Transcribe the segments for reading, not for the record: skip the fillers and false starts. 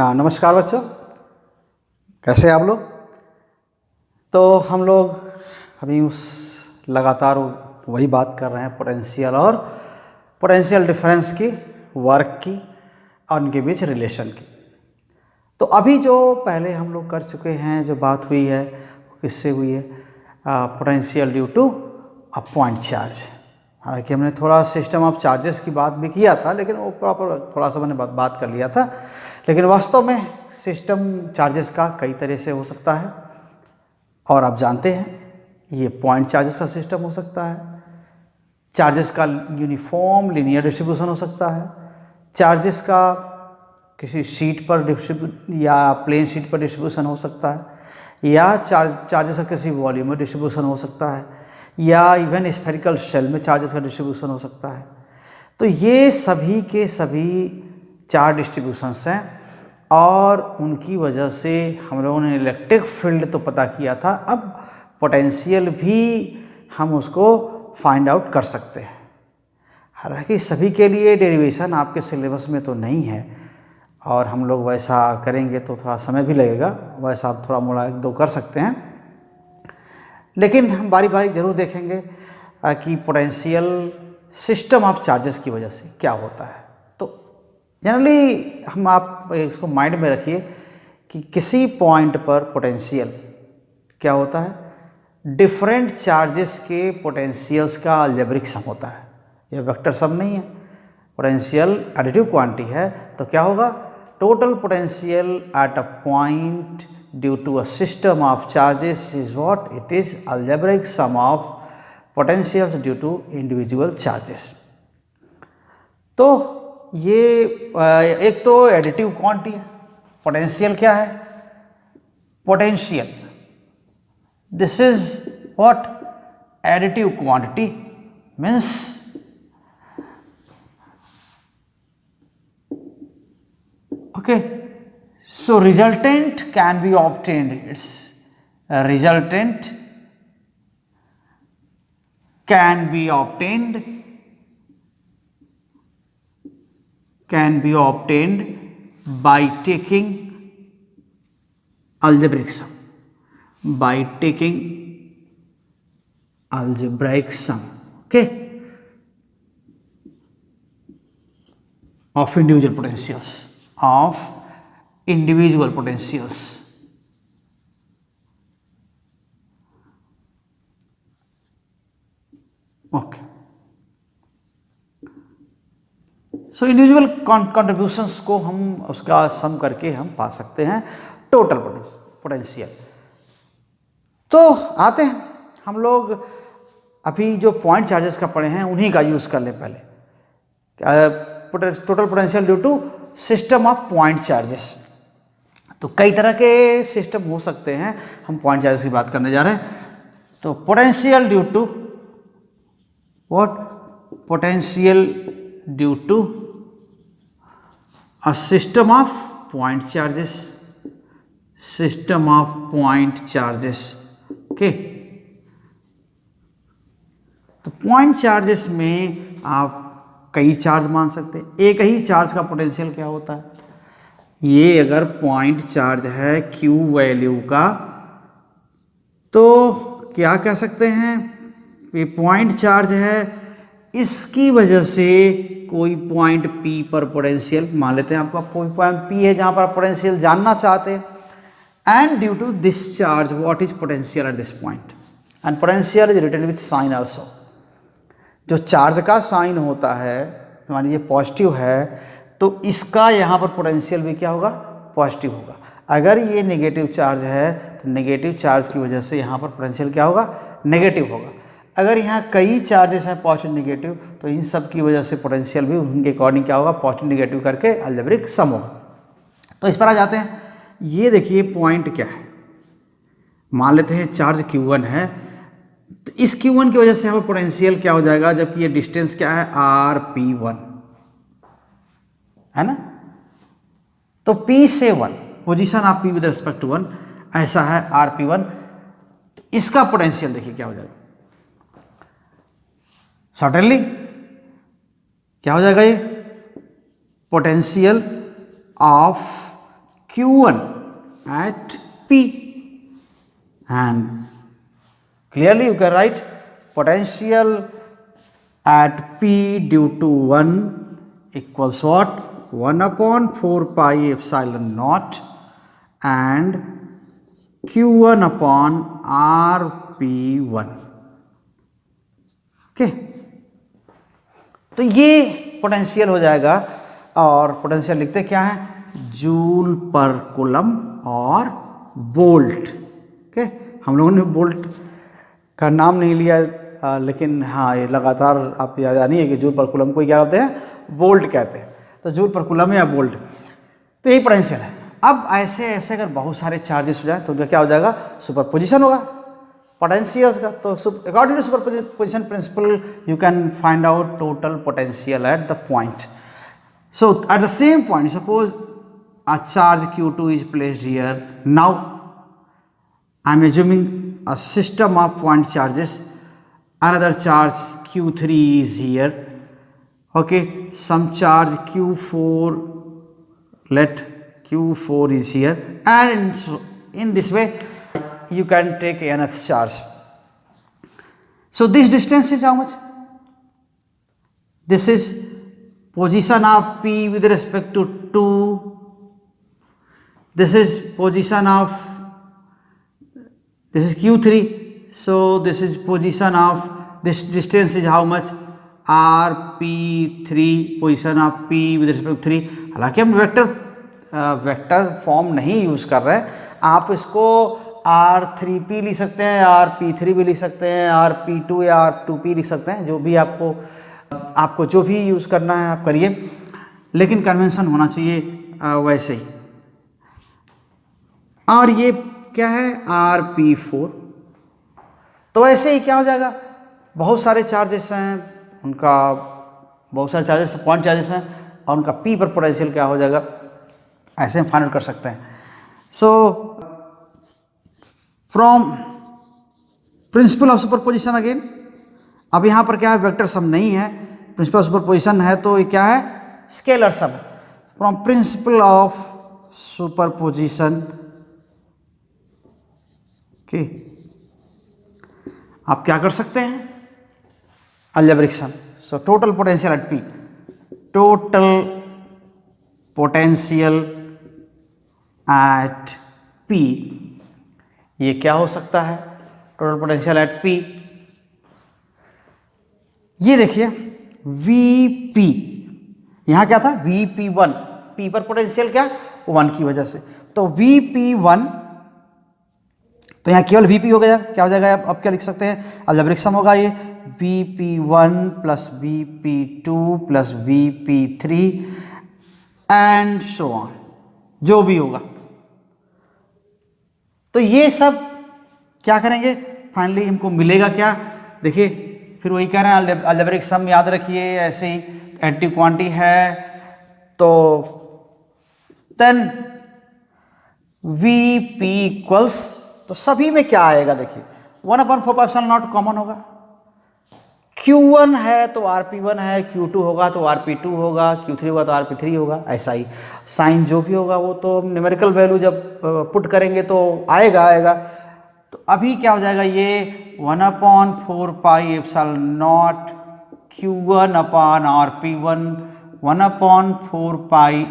नमस्कार बच्चों, कैसे हैं आप लोग। तो हम लोग अभी उस लगातार वही बात कर रहे हैं पोटेंशियल और पोटेंशियल डिफरेंस की, वर्क की और उनके बीच रिलेशन की। तो अभी जो पहले हम लोग कर चुके हैं, जो बात हुई है वो किससे हुई है, potential due to a point charge. हालांकि हमने थोड़ा सिस्टम ऑफ चार्जेस की बात भी किया था, लेकिन वो प्रॉपर थोड़ा सा मैंने बात कर लिया था। लेकिन वास्तव में सिस्टम चार्जेस का कई तरह से हो सकता है, और आप जानते हैं ये पॉइंट चार्जेस का सिस्टम हो सकता है, चार्जेस का यूनिफॉर्म लीनियर डिस्ट्रीब्यूशन हो सकता है, चार्जेस का किसी शीट पर या प्लेन शीट पर डिस्ट्रीब्यूशन हो सकता है, या चार्जेस का किसी वॉल्यूम में डिस्ट्रीब्यूशन हो सकता है, या इवन स्फेरिकल शेल में चार्जेस का डिस्ट्रीब्यूशन हो सकता है। तो ये सभी के सभी चार डिस्ट्रीब्यूशंस हैं, और उनकी वजह से हम लोगों ने इलेक्ट्रिक फील्ड तो पता किया था, अब पोटेंशियल भी हम उसको फाइंड आउट कर सकते हैं। हालांकि सभी के लिए डेरिवेशन आपके सिलेबस में तो नहीं है, और हम लोग वैसा करेंगे तो थोड़ा समय भी लगेगा, वैसा आप थोड़ा मोड़ा एक दो कर सकते हैं, लेकिन हम बारी बारी जरूर देखेंगे कि पोटेंशियल सिस्टम ऑफ चार्जेस की वजह से क्या होता है। तो जनरली हम आप इसको माइंड में रखिए कि किसी पॉइंट पर पोटेंशियल क्या होता है, डिफरेंट चार्जेस के पोटेंशियल्स का अलजेब्रिक सम होता है। यह वेक्टर सम नहीं है, पोटेंशियल एडिटिव क्वांटिटी है। तो क्या होगा, total potential at a point due to a system of charges is what it is algebraic sum of potentials due to individual charges. तो ये एक तो एडिटिव क्वांटिटी है। पोटेंशियल क्या है, potential this is what additive quantity means okay, so resultant can be obtained, its resultant can be obtained by taking algebraic sum, okay, of individual potentials okay. So individual contributions को हम उसका सम करके हम पा सकते हैं टोटल पोटेंशियल। तो आते हैं हम लोग अभी जो पॉइंट चार्जेस का पढ़े हैं उन्हीं का यूज़ कर लें पहले। Total potential due to system of point charges. तो कई तरह के सिस्टम हो सकते हैं, हम पॉइंट चार्जेस की बात करने जा रहे हैं। तो potential due to what, potential due to a system of point charges, okay. तो पॉइंट चार्जेस में आप कई चार्ज मान सकते हैं। एक ही चार्ज का पोटेंशियल क्या होता है, ये अगर पॉइंट चार्ज है Q वैल्यू का, तो क्या कह सकते हैं, ये पॉइंट चार्ज है, इसकी वजह से कोई पॉइंट P पर पोटेंशियल मान लेते हैं, आपका कोई पॉइंट P है जहां पर पोटेंशियल जानना चाहते हैं, and due to this charge what is potential at this point, and potential is written with sign also. जो चार्ज का साइन होता है, मान लीजिए पॉजिटिव है, तो इसका यहाँ पर पोटेंशियल भी क्या होगा, पॉजिटिव होगा। अगर ये नेगेटिव चार्ज है तो नेगेटिव चार्ज की वजह से यहाँ पर पोटेंशियल क्या होगा, नेगेटिव होगा। अगर यहाँ कई चार्जेस हैं पॉजिटिव नेगेटिव, तो इन सब की वजह से पोटेंशियल भी उनके अकॉर्डिंग क्या होगा, पॉजिटिव नेगेटिव करके अलजेब्रिक सम होगा। तो इस पर आ जाते हैं। ये देखिए पॉइंट क्या है, मान लेते हैं चार्ज Q1 है, तो इस Q1 की वजह से यहाँ पर पोटेंशियल क्या हो जाएगा, जबकि ये डिस्टेंस क्या है RP1 है ना। तो P से 1, position of P with respect to 1 ऐसा है RP1। तो इसका पोटेंशियल देखिए क्या हो जाएगा, सडनली क्या हो जाएगा, ये potential of Q1 at P, and clearly you can write potential at P due to 1 equals what? 1 upon 4 pi epsilon naught and Q1 upon RP1. Okay, तो ये पोटेंशियल हो जाएगा। और पोटेंशियल लिखते क्या है? जूल पर कूलम और वोल्ट। ओके, हम लोगों ने वोल्ट का नाम नहीं लिया, लेकिन हाँ ये लगातार आप याद जानिए कि जूल पर कूलम को क्या कहते हैं? वोल्ट कहते हैं। तो जूल पर कूलम या वोल्ट, तो यही पोटेंशियल है। अब ऐसे ऐसे अगर बहुत सारे चार्जेस हो जाए तो उनका क्या हो जाएगा? सुपरपोजिशन होगा पोटेंशियल्स का। तो according to superposition principle you can find out total potential at the point. So at the same point, suppose a charge Q2 is placed here. Now I am assuming a system of point charges. Another charge Q3 is here. Okay, some charge Q4, let Q4 is here, and in this way you can take nth charge. So this distance is how much? This is position of P with respect to 2. This is position of, this is Q3. So this is position of, this distance is how much? RP3, position of P with respect to 3. हालांकि हम vector form नहीं use कर रहे हैं, आप इसको R3P लिख सकते हैं, RP3 भी लिख सकते हैं, RP2 या R2P लिख सकते हैं, जो भी आपको जो भी यूज़ करना है आप करिए, लेकिन कन्वेंशन होना चाहिए वैसे ही। और ये क्या है? RP4। तो ऐसे ही क्या हो जाएगा? बहुत सारे चार्जेस हैं, उनका बहुत सारे चार्जेस पॉइंट चार्जेस हैं, और उनका P पर पोटेंशियल क्या हो जाएगा, ऐसे हम फाइंड आउट कर सकते हैं। So from principle of superposition again, अब यहाँ पर क्या है? वेक्टर सम नहीं है, प्रिंसिपल ऑफ सुपरपोजिशन है, तो ये क्या है? Scalar sum. From principle of superposition, okay, आप क्या कर सकते हैं? Algebraic sum. So total potential at P, total potential at P, ये क्या हो सकता है? टोटल पोटेंशियल एट P, ये देखिए Vp, यहां क्या था? Vp1, P पर पोटेंशियल क्या? 1 की वजह से, तो Vp1, तो यहां केवल Vp हो गया। क्या हो जाएगा? अब क्या लिख सकते हैं? अलजेब्रिक सम होगा ये, Vp1 plus Vp2 plus Vp3 and so on, जो भी होगा। तो ये सब क्या करेंगे? फाइनली हमको मिलेगा क्या? देखिए फिर वही कह रहे हैं, अलजेब्रिक सम याद रखिए, ऐसे ही एडिटिव क्वांटिटी है, तो देन Vp इक्वल्स, तो सभी में क्या आएगा? देखिए 1/4 एप्सिलॉन नॉट कॉमन होगा, Q1 है तो RP1 है, Q2 होगा तो RP2 होगा, Q3 होगा तो RP3 होगा, ऐसा ही साइन जो भी होगा वो तो न्यूमेरिकल वैल्यू जब पुट करेंगे तो आएगा। तो अभी क्या हो जाएगा? ये 1/4 pi epsilon not Q1 upon RP1, 1/4 pi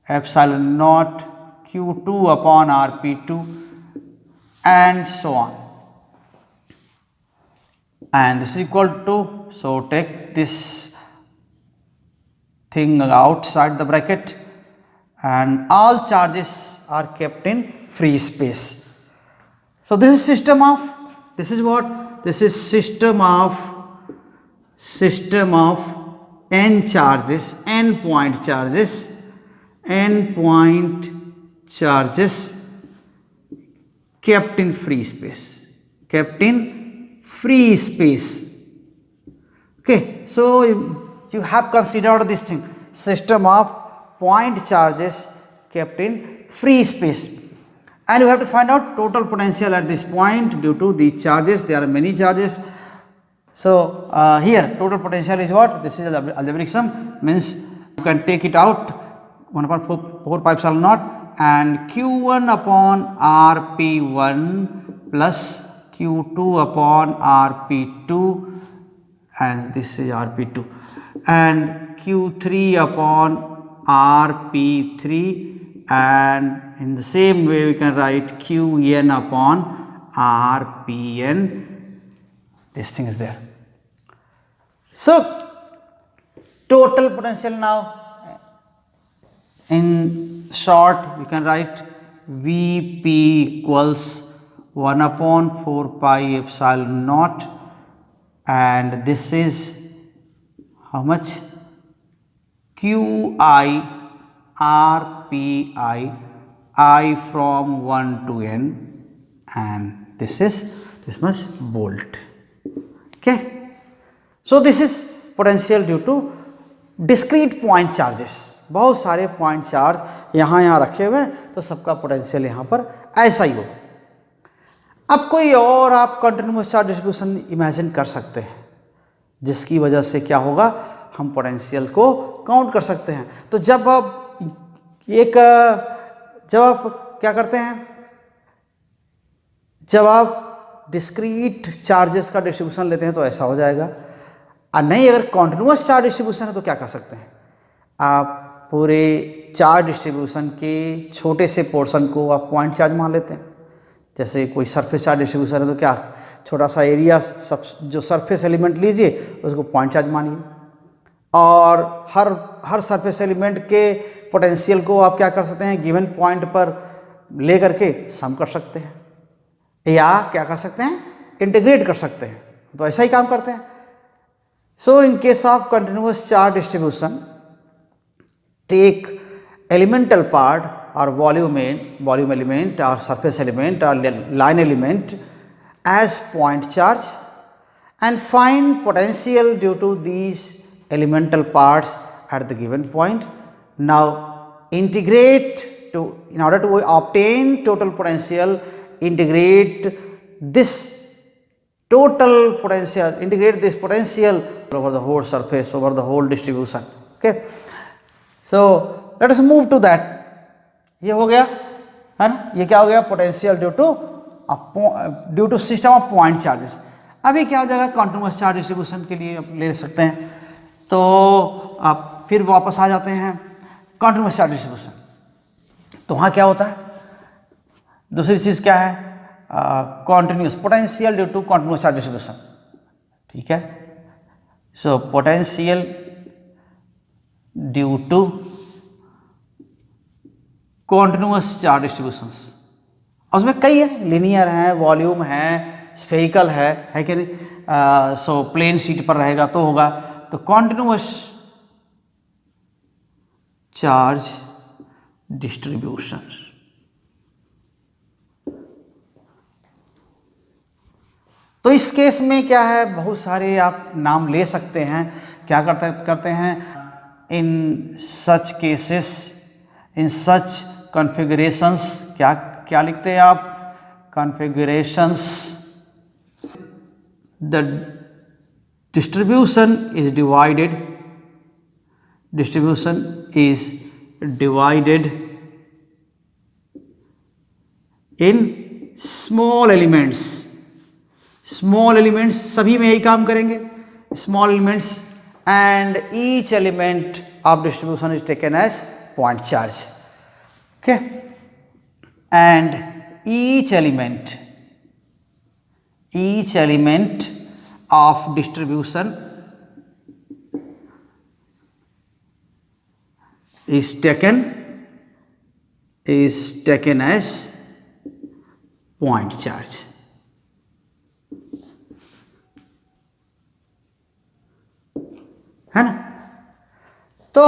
epsilon not Q2 upon RP2 and so on, and this is equal to, so take this thing outside the bracket, and all charges are kept in free space. So this is system of, this is what? This is system of n charges, n point charges kept in free space, okay. So you have considered this thing, system of point charges kept in free space, and you have to find out total potential at this point due to the charges. There are many charges. So here total potential is what? This is algebraic sum, means you can take it out 1/4 pi epsilon naught and Q1 upon RP1 plus Q2 upon RP2, and this is RP2, and Q3 upon RP3, and in the same way we can write Qn upon RPn. This thing is there. So total potential now, in short we can write Vp equals 1 upon 4 pi epsilon naught, and this is how much? Qi Rpi, I from 1 to n, and this much volt. Okay, so this is potential due to discrete point charges. बहुत सारे point charge यहाँ रखे हुए हैं, तो सबका potential यहाँ पर ऐसा ही होगा। अब कोई और आप कंटिन्यूअस चार्ज डिस्ट्रीब्यूशन इमेजिन कर सकते हैं, जिसकी वजह से क्या होगा, हम पोटेंशियल को काउंट कर सकते हैं। तो जब आप क्या करते हैं, जब आप डिस्क्रीट चार्जेस का डिस्ट्रीब्यूशन लेते हैं तो ऐसा हो जाएगा, और नहीं अगर कॉन्टिन्यूअस चार्ज डिस्ट्रीब्यूशन है तो क्या कर सकते हैं, आप पूरे चार्ज डिस्ट्रीब्यूशन के छोटे से पोर्शन को आप पॉइंट चार्ज मान लेते हैं। जैसे कोई सरफेस चार्ज डिस्ट्रीब्यूशन है तो क्या, छोटा सा एरिया जो सरफेस एलिमेंट लीजिए उसको पॉइंट चार्ज मानिए, और हर सरफेस एलिमेंट के पोटेंशियल को आप क्या कर सकते हैं, गिवन पॉइंट पर ले करके सम कर सकते हैं, या क्या कर सकते हैं, इंटीग्रेट कर सकते हैं। तो ऐसा ही काम करते हैं। So in case of continuous charge distribution, take elemental part or volume element or surface element or line element as point charge and find potential due to these elemental parts at the given point. Now integrate in order to obtain total potential, integrate this potential over the whole surface, over the whole distribution. Okay. So let us move to that. ये हो गया है ना, ये क्या हो गया, potential due to system of point charges. अभी क्या हो जाएगा, कॉन्टिन्यूअस चार्ज डिस्ट्रीब्यूशन के लिए आप ले सकते हैं। तो आप फिर वापस आ जाते हैं कॉन्टिन्यूअस चार्ज डिस्ट्रीब्यूशन। तो वहाँ क्या होता है, दूसरी चीज़ क्या है, continuous potential due to continuous charge distribution. ठीक है, so potential due to continuous charge distributions, उसमें कई है, लीनियर है, वॉल्यूम है, स्फेरिकल है कि नहीं। सो प्लेन शीट पर रहेगा तो होगा, तो कॉन्टिन्यूअस चार्ज डिस्ट्रीब्यूशन। तो इस केस में क्या है, बहुत सारे आप नाम ले सकते हैं। क्या करते हैं इन सच केसेस, इन सच कॉन्फ़िगरेशंस, क्या लिखते हैं आप, configurations, the distribution is divided in small elements. Small elements सभी में यही काम करेंगे, small elements, and each element of distribution is taken as point charge. Okay, and each element of distribution is taken as point charge. है ना। तो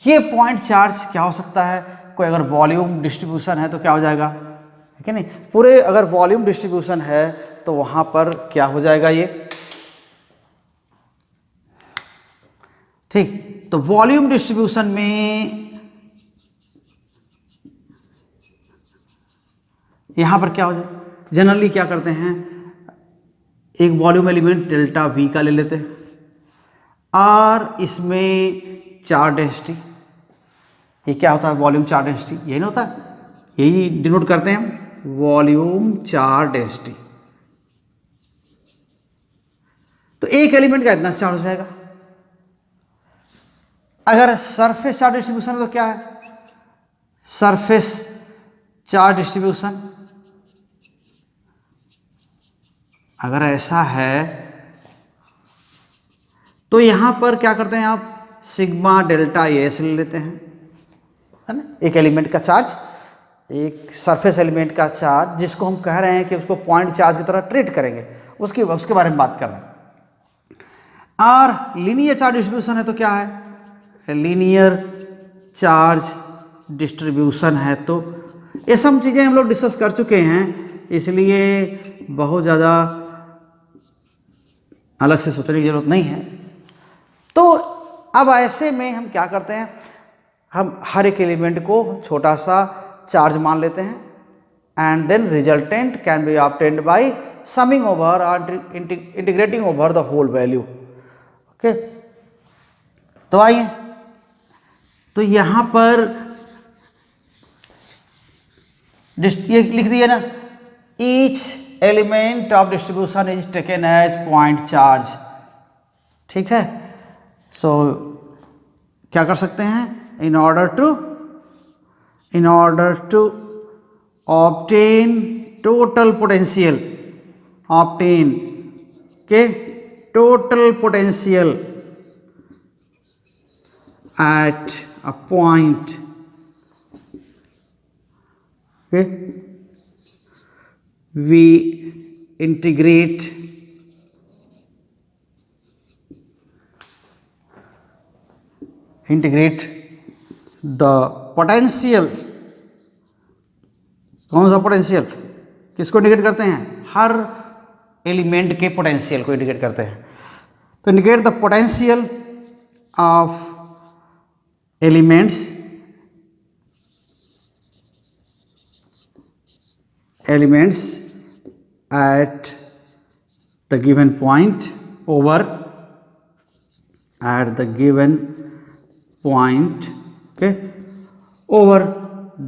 ये point charge क्या हो सकता है, कोई अगर वॉल्यूम डिस्ट्रीब्यूशन है तो क्या हो जाएगा, है कि नहीं, पूरे अगर वॉल्यूम डिस्ट्रीब्यूशन है तो वहां पर क्या हो जाएगा ये, ठीक। तो वॉल्यूम डिस्ट्रीब्यूशन में यहां पर क्या हो जाए, जनरली क्या करते हैं, एक वॉल्यूम एलिमेंट डेल्टा वी का ले लेते हैं और इसमें चार डेंसिटी, ये क्या होता है वॉल्यूम चार्ज डेंसिटी, यही ना होता है, यही डिनोट करते हैं हम वॉल्यूम चार्ज डेंसिटी। तो एक एलिमेंट का इतना चार्ज हो जाएगा। अगर सरफेस चार्ज डिस्ट्रीब्यूशन तो क्या है, सरफेस चार्ज डिस्ट्रीब्यूशन अगर ऐसा है तो यहां पर क्या करते हैं आप, सिग्मा डेल्टा एस ले लेते हैं, है ना। एक एलिमेंट का चार्ज, एक सरफेस एलिमेंट का चार्ज जिसको हम कह रहे हैं कि उसको पॉइंट चार्ज की तरह ट्रीट करेंगे, उसके बारे में बात कर रहे हैं। और लीनियर चार्ज डिस्ट्रीब्यूशन है तो क्या है, लीनियर चार्ज डिस्ट्रीब्यूशन है। तो ये सब चीज़ें हम लोग डिस्कस कर चुके हैं, इसलिए बहुत ज़्यादा अलग से सोचने की जरूरत नहीं है। तो अब ऐसे में हम क्या करते हैं, हम हर एक एलिमेंट को छोटा सा चार्ज मान लेते हैं and then resultant can be obtained by summing over और integrating over the whole value. Okay, तो आइए, तो यहां पर ये लिख दिया ना, each element of distribution is taken as point charge, ठीक है। सो क्या कर सकते हैं, in order to obtain total potential, obtain के total potential at a point, okay, we integrate the potential, कौन सा पोटेंशियल, किसको इंडिकेट करते हैं, हर एलिमेंट के पोटेंशियल को इंडिकेट करते हैं। तो indicate the potential of elements at the given point over at the given point, okay, over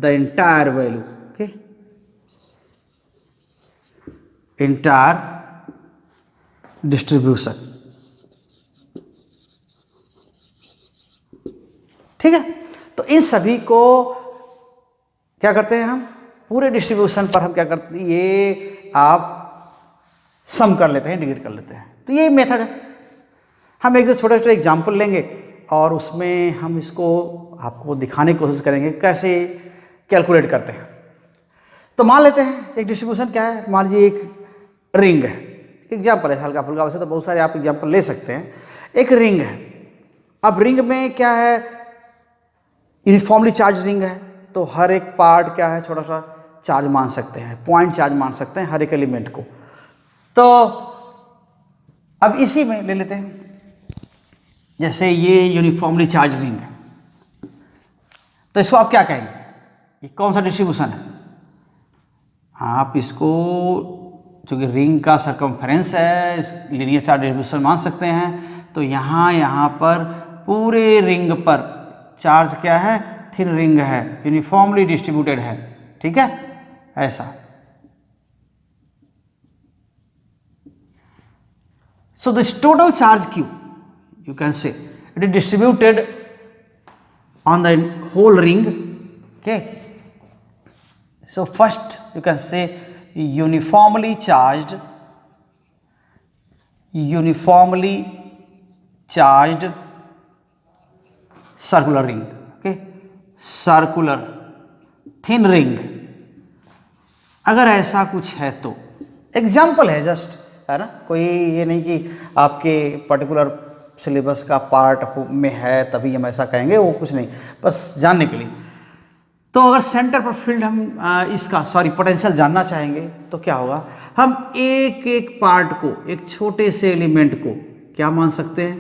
the entire value, okay, entire distribution, ठीक है। तो इन सभी को क्या करते हैं हम, पूरे डिस्ट्रीब्यूशन पर हम क्या करते हैं, ये आप सम कर लेते हैं, इंटीग्रेट कर लेते हैं। तो ये मेथड है। हम एक दो छोटे छोटे एग्जाम्पल लेंगे और उसमें हम इसको आपको दिखाने की कोशिश करेंगे कैसे कैलकुलेट करते हैं। तो मान लेते हैं एक डिस्ट्रीब्यूशन क्या है, मान लीजिए एक रिंग है, एग्जाम्पल है हल्का फुल्का, वैसे तो बहुत सारे आप एग्जाम्पल ले सकते हैं। एक रिंग है, अब रिंग में क्या है, यूनिफॉर्मली चार्ज रिंग है, तो हर एक पार्ट क्या है, छोटा सा चार्ज मान सकते हैं, पॉइंट चार्ज मान सकते हैं हर एक एलिमेंट को। तो अब इसी में ले लेते हैं, जैसे ये यूनिफॉर्मली चार्ज रिंग है, तो इसको आप क्या कहेंगे, ये कौन सा डिस्ट्रीब्यूशन है, आप इसको चूँकि रिंग का सर्कमफेरेंस है, लीनियर चार्ज डिस्ट्रीब्यूशन मान सकते हैं। तो यहाँ पर पूरे रिंग पर चार्ज क्या है, थिन रिंग है, यूनिफॉर्मली डिस्ट्रीब्यूटेड है, ठीक है, ऐसा। So this total charge Q, you can say it is distributed on the whole ring, okay. So first you can say uniformly charged circular ring, okay, circular thin ring। अगर ऐसा कुछ है तो example है, जस्ट, है ना, कोई ये नहीं कि आपके पर्टिकुलर सिलेबस का पार्ट में है तभी हम ऐसा कहेंगे, वो कुछ नहीं, बस जानने के लिए। तो अगर सेंटर पर फील्ड हम इसका पोटेंशियल जानना चाहेंगे तो क्या होगा, हम एक एक पार्ट को, एक छोटे से एलिमेंट को क्या मान सकते हैं,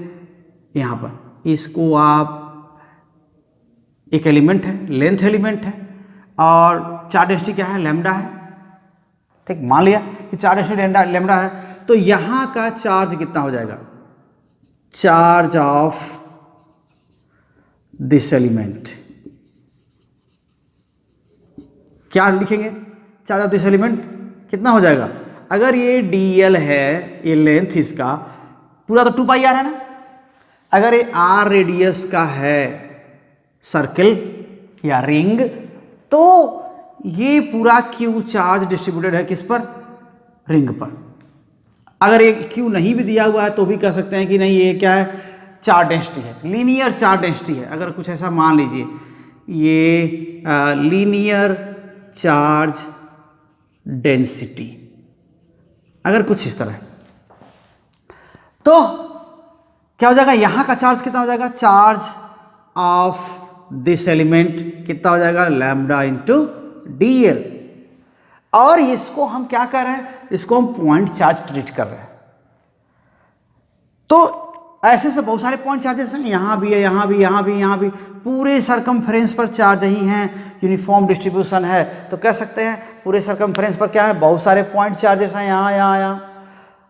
यहाँ पर इसको आप, एक एलिमेंट है, लेंथ एलिमेंट है और चार्ज डेंसिटी क्या है, लैम्डा है, ठीक, मान लिया कि चार्ज डेंसिटी लैम्डा है। तो यहाँ का चार्ज कितना हो जाएगा, चार्ज ऑफ दिस एलिमेंट, क्या लिखेंगे, चार्ज ऑफ दिस एलिमेंट कितना हो जाएगा, अगर ये dl है, ये लेंथ इसका पूरा तो 2 पाई आर है ना, अगर ये r रेडियस का है सर्किल या रिंग, तो ये पूरा q चार्ज डिस्ट्रीब्यूटेड है किस पर, रिंग पर। अगर ये q नहीं भी दिया हुआ है तो भी कह सकते हैं कि नहीं ये क्या है, चार्ज डेंसिटी है, लीनियर चार्ज डेंसिटी है। अगर कुछ ऐसा मान लीजिए ये लीनियर चार्ज डेंसिटी, अगर कुछ इस तरह, तो क्या हो जाएगा, यहां का चार्ज कितना हो जाएगा, चार्ज ऑफ दिस एलिमेंट कितना हो जाएगा, लैम्डा इंटू dl। और इसको हम क्या कर रहे हैं, इसको हम पॉइंट चार्ज ट्रीट कर रहे हैं। तो ऐसे से बहुत सारे पॉइंट चार्जेस हैं, यहां भी है, यहां भी, यहां भी, यहां भी, पूरे सरकमफ्रेंस पर चार्ज ही हैं, यूनिफॉर्म डिस्ट्रीब्यूशन है। तो कह सकते हैं पूरे सरकमफ्रेंस पर क्या है, बहुत सारे पॉइंट चार्जेस हैं, यहाँ यहाँ यहाँ,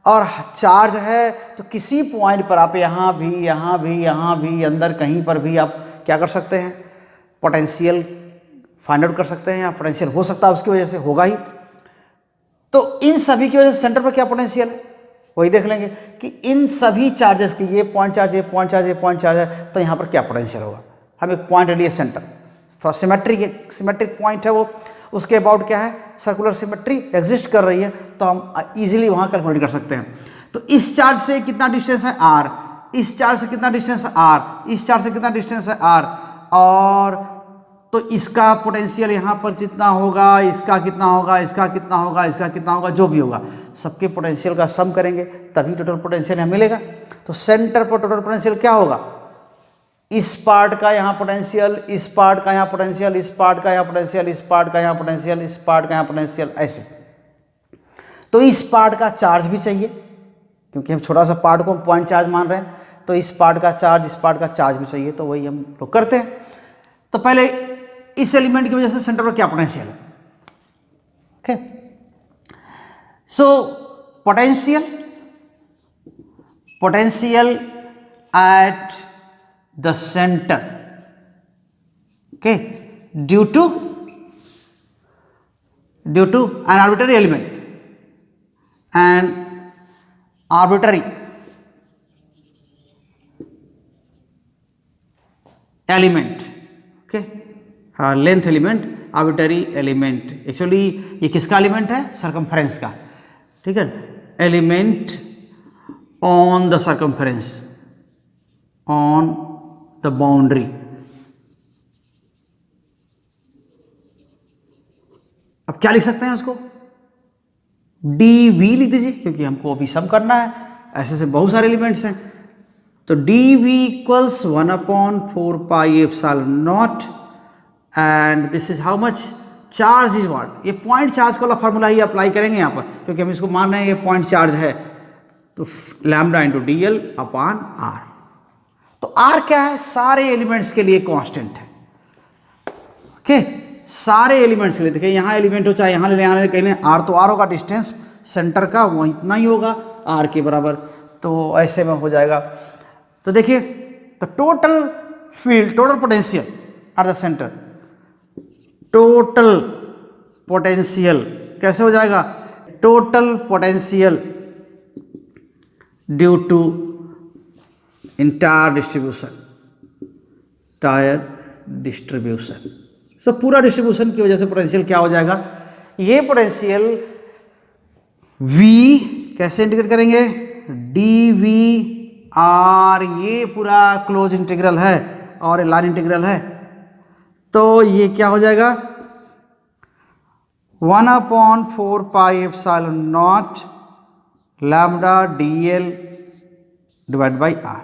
और चार्ज है तो किसी पॉइंट पर आप यहाँ भी, यहाँ भी, यहाँ भी, अंदर कहीं पर भी आप क्या कर सकते हैं, पोटेंशियल फाइंड आउट कर सकते हैं, या पोटेंशियल हो सकता है उसकी वजह से, होगा ही। तो इन सभी की वजह से सेंटर पर क्या पोटेंशियल है, वही देख लेंगे कि इन सभी चार्जेस की, ये पॉइंट चार्ज, ये पॉइंट चार्ज, ये पॉइंट चार्ज है, तो यहाँ पर क्या पोटेंशियल होगा। हम एक पॉइंट ले लिए सेंटर, थोड़ा सिमेट्रिक पॉइंट है वो, उसके अबाउट क्या है, सर्कुलर सिमेट्री एग्जिस्ट कर रही है, तो हम इजीली वहाँ कैलकुलेट कर सकते हैं। तो इस चार्ज से कितना डिस्टेंस है r, इस चार्ज से कितना डिस्टेंस है r, इस चार्ज से कितना डिस्टेंस है r, और तो इसका पोटेंशियल यहाँ पर कितना होगा, इसका कितना होगा, इसका कितना होगा, इसका कितना होगा, जो भी होगा सबके पोटेंशियल का सम करेंगे तभी टोटल पोटेंशियल हमें मिलेगा। तो सेंटर पर टोटल पोटेंशियल क्या होगा, इस पार्ट का यहाँ पोटेंशियल, इस पार्ट का यहाँ पोटेंशियल, इस पार्ट का यहाँ पोटेंशियल, इस पार्ट का यहाँ पोटेंशियल, इस पार्ट का यहाँ पोटेंशियल, ऐसे। तो इस पार्ट का चार्ज भी चाहिए, क्योंकि हम छोटा सा पार्ट को पॉइंट चार्ज मान रहे हैं, तो इस पार्ट का चार्ज, इस पार्ट का चार्ज भी चाहिए, तो वही हम लोग करते हैं। तो पहले इस एलिमेंट की वजह से सेंटर पर क्या पोटेंशियल है, okay. So potential at the center, okay, due to an arbitrary element, okay, length element, arbitrary element, actually ये किसका एलिमेंट है, सरकमफ्रेंस का, ठीक है, element on the circumference, on the boundary. अब क्या लिख सकते हैं उसको, dv लिख दीजिए, क्योंकि हमको अभी सम करना है, ऐसे से बहुत सारे एलिमेंट्स हैं। तो dv equals 1/4 pi epsilon not, and this is how much, charge is what, ये पॉइंट चार्ज वाला फॉर्मूला ही अप्लाई करेंगे यहाँ पर, क्योंकि हम इसको मान रहे हैं ये पॉइंट चार्ज है। तो lambda into dl upon r। तो r क्या है, सारे एलिमेंट्स के लिए कांस्टेंट है, ओके, सारे एलिमेंट्स के लिए। देखिए यहाँ एलिमेंट हो चाहे यहाँ ले यहाँ ले, कहीं ले, r तो r होगा, डिस्टेंस सेंटर का वो इतना ही होगा r के बराबर, तो ऐसे में हो जाएगा। तो देखिए, तो total field, total potential at the center, total potential कैसे हो जाएगा, total potential due to entire distribution, तो पूरा डिस्ट्रीब्यूशन की वजह से पोटेंशियल क्या हो जाएगा, ये पोटेंशियल V कैसे इंटीग्रेट करेंगे, dV r, ये पूरा क्लोज इंटीग्रल है और लाइन इंटीग्रल है, तो ये क्या हो जाएगा 1/4 pi epsilon not lambda dl divide by r।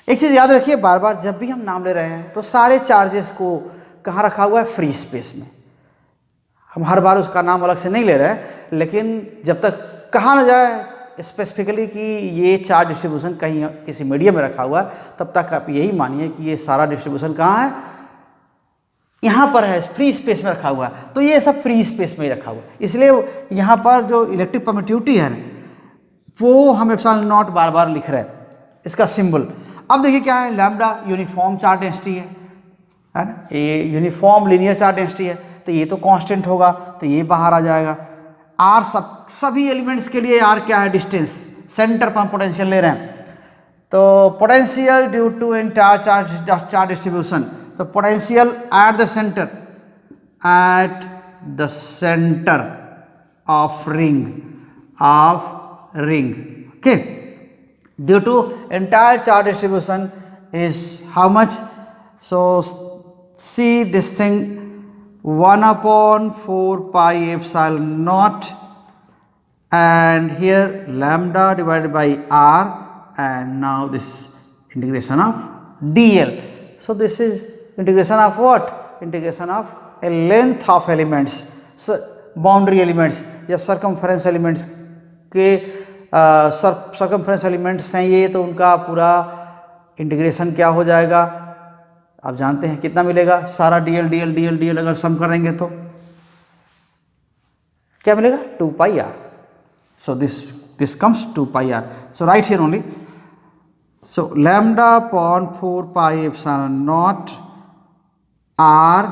एक चीज़ याद रखिए, बार बार जब भी हम नाम ले रहे हैं तो सारे चार्जेस को कहाँ रखा हुआ है, फ्री स्पेस में। हम हर बार उसका नाम अलग से नहीं ले रहे हैं, लेकिन जब तक कहा ना जाए स्पेसिफिकली कि ये चार्ज डिस्ट्रीब्यूशन कहीं किसी मीडियम में रखा हुआ है, तब तक आप यही मानिए कि ये सारा डिस्ट्रीब्यूशन कहाँ है, यहाँ पर है, फ्री स्पेस में रखा हुआ है। तो ये सब फ्री स्पेस में ही रखा हुआ है, इसलिए यहाँ पर जो इलेक्ट्रिक परमिटिविटी है वो हम एप्सिलॉन नॉट बार बार लिख रहे हैं, इसका सिंबल। अब देखिए क्या है, लैम्डा यूनिफॉर्म चार्ज डेंसिटी है ना, ये यूनिफॉर्म लीनियर चार्ज डेंसिटी है, तो ये तो कांस्टेंट होगा, तो ये बाहर आ जाएगा। आर सभी एलिमेंट्स के लिए आर क्या है, डिस्टेंस, सेंटर पर हम पोटेंशियल ले रहे हैं। तो potential due to entire charge distribution, तो potential at the centre, at the centre of ring, okay, due to entire charge distribution is how much? So see this thing, 1/4 pi epsilon naught, and here lambda divided by r, and now this integration of dl. So this is integration of what? Integration of a length of elements, so boundary elements या circumference elements के circumference elements हैं ये, तो उनका पूरा integration क्या हो जाएगा, आप जानते हैं कितना मिलेगा, सारा डीएल डीएल डीएल डीएल अगर सम कर देंगे तो क्या मिलेगा, 2 pi R. So this comes 2 pi R. So right here only, so lambda upon 4 pi epsilon naught R,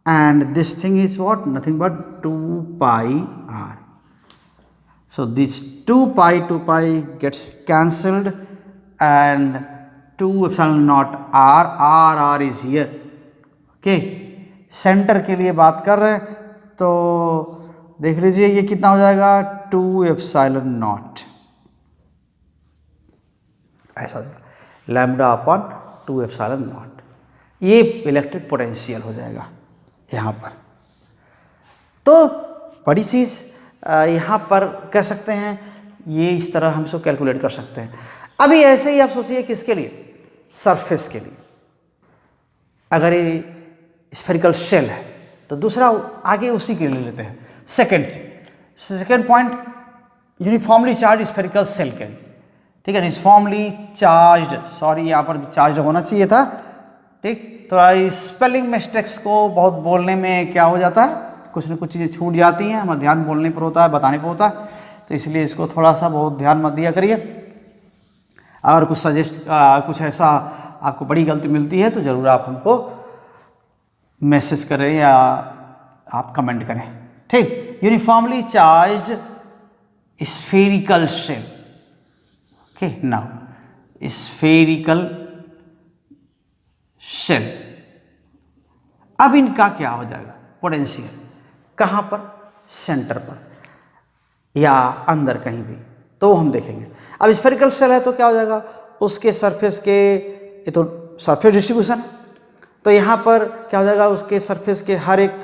and this thing is what, nothing but 2 pi R. So this 2 pi gets cancelled, and 2 epsilon naught r is here. Okay, centre के लिए बात कर रहे हैं तो देख लीजिए ये कितना हो जाएगा, 2 epsilon naught, ऐसा हो जाएगा, लैम्डा अपॉन 2 epsilon naught. ये इलेक्ट्रिक पोटेंशियल हो जाएगा यहाँ पर. तो बड़ी चीज़ यहाँ पर कह सकते हैं, ये इस तरह हम इसको कैलकुलेट कर सकते हैं. अभी ऐसे ही आप सोचिए किसके लिए, सरफेस के लिए. अगर ये स्फेरिकल शेल है तो दूसरा आगे उसी के लिए लेते हैं. Second point, uniformly charge spherical shell के लिए. ठीक है, यूनिफॉर्मली चार्ज्ड, सॉरी यहाँ पर भी चार्ज होना चाहिए था. ठीक, तो स्पेलिंग मिस्टेक्स को बहुत बोलने में क्या हो जाता है, कुछ न कुछ चीज़ें छूट जाती हैं, हमारा ध्यान बोलने पर होता है, बताने पर होता है, तो इसलिए इसको थोड़ा सा बहुत ध्यान मत दिया करिए. अगर कुछ कुछ ऐसा आपको बड़ी गलती मिलती है तो ज़रूर आप हमको मैसेज करें या आप कमेंट करें. ठीक, uniformly charged spherical shell. Okay, now spherical shell, अब इनका क्या हो जाएगा पोटेंशियल, कहाँ पर, सेंटर पर या अंदर कहीं भी, तो हम देखेंगे. अब स्फेरिकल शेल है तो क्या हो जाएगा, उसके सरफेस के, ये तो सरफेस डिस्ट्रीब्यूशन है, तो यहाँ पर क्या हो जाएगा, उसके सरफेस के हर एक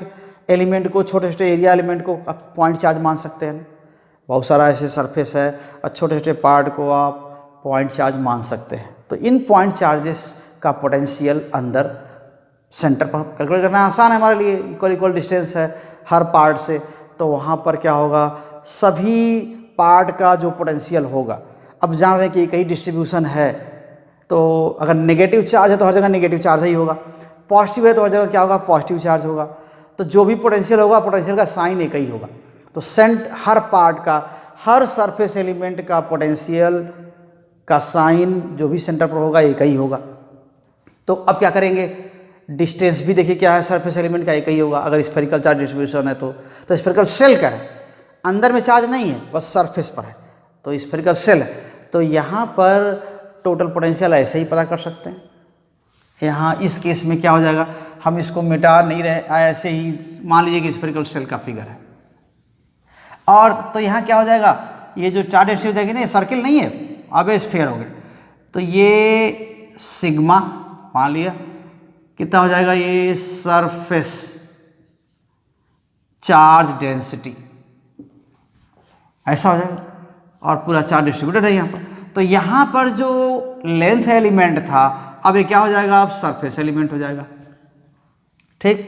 एलिमेंट को, छोटे छोटे एरिया एलिमेंट को आप पॉइंट चार्ज मान सकते हैं. बहुत सारा ऐसे सरफेस है और छोटे छोटे पार्ट को आप पॉइंट चार्ज मान सकते हैं. तो इन पॉइंट चार्जेस का पोटेंशियल अंदर सेंटर पर कैलकुलेट करना आसान है हमारे लिए. इक्वल डिस्टेंस है हर पार्ट से, तो वहाँ पर क्या होगा, सभी पार्ट का जो पोटेंशियल होगा, अब जान रहे हैं कि कई डिस्ट्रीब्यूशन है, तो अगर नेगेटिव चार्ज है तो हर जगह नेगेटिव चार्ज ही होगा, पॉजिटिव है तो हर जगह क्या होगा, पॉजिटिव चार्ज होगा. तो जो भी पोटेंशियल होगा, पोटेंशियल का साइन एक ही होगा. तो हर पार्ट का, हर सरफेस एलिमेंट का पोटेंशियल का साइन जो भी सेंटर पर होगा एक ही होगा. तो अब क्या करेंगे, डिस्टेंस भी देखिए क्या है, सरफेस एलिमेंट का एक ही होगा अगर स्फेरिकल चार्ज डिस्ट्रीब्यूशन है तो स्फेरिकल शेल का है, अंदर में चार्ज नहीं है, बस सरफेस पर है, तो स्फेरिकल शेल है. तो यहाँ पर टोटल पोटेंशियल ऐसे ही पता कर सकते हैं. यहाँ इस केस में क्या हो जाएगा, हम इसको मिटा नहीं रहे, ऐसे ही मान लीजिए कि स्फेरिकल शेल का फिगर है. और तो यहाँ क्या हो जाएगा, ये जो चार्ज डिस्ट्रीब्यूशन जाएगी ना, ये सर्किल नहीं है, अब ये स्फीयर हो गए, तो ये सिग्मा मान लिया, कितना हो जाएगा, ये सरफेस चार्ज डेंसिटी, ऐसा हो जाएगा. और पूरा चार्ज डिस्ट्रीब्यूटेड है यहाँ पर. तो यहाँ पर जो लेंथ एलिमेंट था, अब ये क्या हो जाएगा, अब सरफेस एलिमेंट हो जाएगा. ठीक,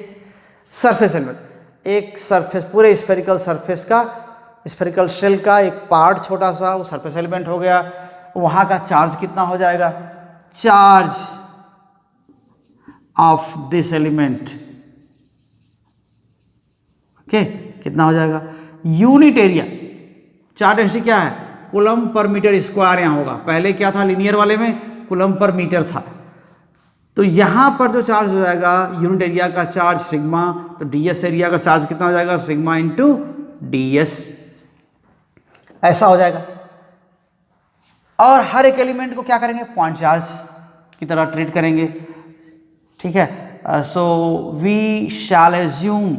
सरफेस एलिमेंट, एक सरफेस, पूरे स्फेरिकल सरफेस का, स्फेरिकल शेल का एक पार्ट छोटा सा, वो सरफेस एलिमेंट हो गया. वहाँ का चार्ज कितना हो जाएगा, charge of this element, okay, कितना हो जाएगा, यूनिट एरिया. चार्ज डेंसिटी क्या है, कूलम पर मीटर स्क्वायर यहाँ होगा. पहले क्या था, लीनियर वाले में कूलम पर मीटर था, तो यहाँ पर जो चार्ज हो जाएगा यूनिट एरिया का चार्ज सिग्मा, तो ds एरिया का चार्ज कितना हो जाएगा सिग्मा इंटू ds, ऐसा हो जाएगा। और हर एक एलिमेंट को क्या करेंगे पॉइंट चार्ज की तरह ट्रीट करेंगे, ठीक है। सो वी शैल एज्यूम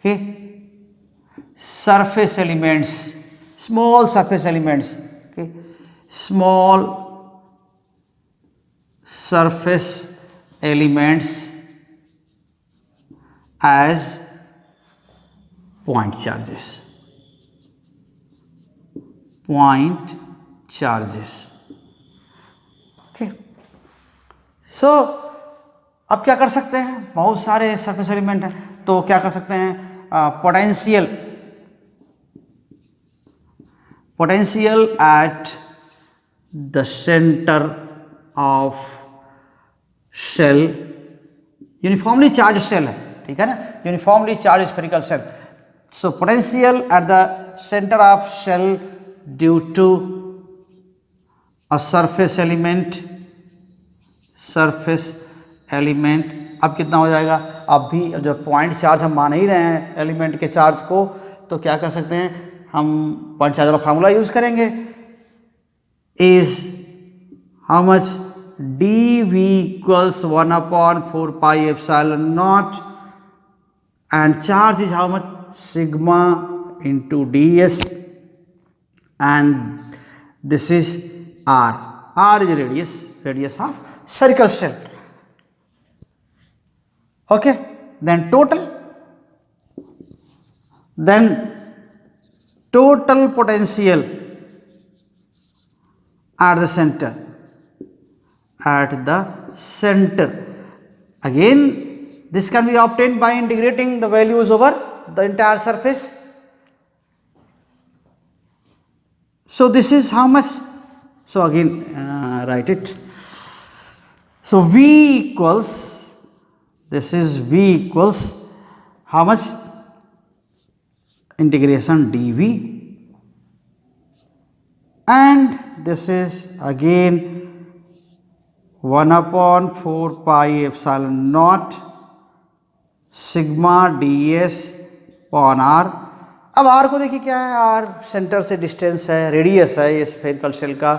कि surface elements, small surface elements, okay, small surface elements as point charges, point charges, okay। So अब क्या कर सकते हैं, बहुत सारे सरफेस एलिमेंट हैं, तो क्या कर सकते हैं potential at the center of shell, uniformly charged shell है, ठीक है ना, uniformly charged spherical shell, so potential at the center of shell due to a surface element, अब कितना हो जाएगा, अब भी जब पॉइंट चार्ज हम मान ही रहे हैं एलिमेंट के चार्ज को, तो क्या कर सकते हैं हम पॉइंट चार्ज वाला फार्मूला यूज करेंगे, is how much dv equals 1/4 pi epsilon not and charge is how much sigma into ds and this is r is radius of spherical shell, okay। then total potential at the center, again this can be obtained by integrating the values over the entire surface, so this is how much, so again write it, so v equals, this is v equals how much integration dv and this is again 1/4 pi epsilon naught sigma ds upon r। अब r को देखिए क्या है, r centre से distance है, radius है ये spherical shell का,